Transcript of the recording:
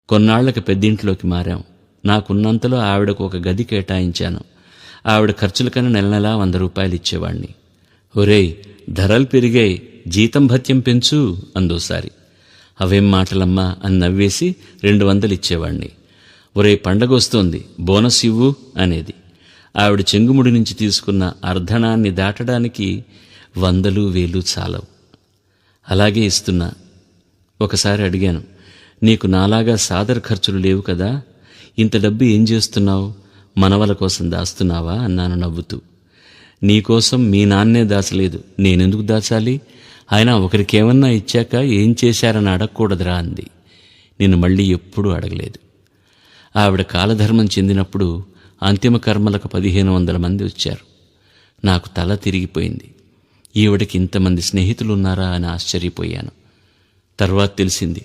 కొన్నాళ్లకు పెద్దింట్లోకి మారాం. నాకున్నంతలో ఆవిడకు ఒక గది కేటాయించాను. ఆవిడ ఖర్చులకన్నా నెల నెలా 100 రూపాయలు ఇచ్చేవాణ్ణి. ఒరేయ్, ధరలు పెరిగాయి, జీతం భత్యం పెంచు అందోసారి. అవేం మాటలమ్మా అని నవ్వేసి 200 ఇచ్చేవాణ్ణి. ఒరే, పండగొస్తోంది, బోనస్ ఇవ్వు అనేది. ఆవిడ చెంగుముడి నుంచి తీసుకున్న అర్ధణాన్ని దాటడానికి 100, 1000 చాలవు. అలాగే ఇస్తున్నా. ఒకసారి అడిగాను, నీకు నాలాగా సాదర ఖర్చులు లేవు కదా, ఇంత డబ్బు ఏం చేస్తున్నావు? మనవల కోసం దాస్తున్నావా అన్నాను నవ్వుతూ. నీకోసం మీ నాన్నే దాచలేదు, నేనెందుకు దాచాలి? అయినా ఒకరికేమన్నా ఇచ్చాక ఏం చేశారని అడగకూడదురా అంది. నిన్ను మళ్ళీ ఎప్పుడూ అడగలేదు. ఆవిడ కాలధర్మం చెందినప్పుడు అంతిమ కర్మలకు 1500 మంది వచ్చారు. నాకు తల తిరిగిపోయింది. ఈవిడకి ఇంతమంది స్నేహితులున్నారా అని ఆశ్చర్యపోయాను. తర్వాత తెలిసింది,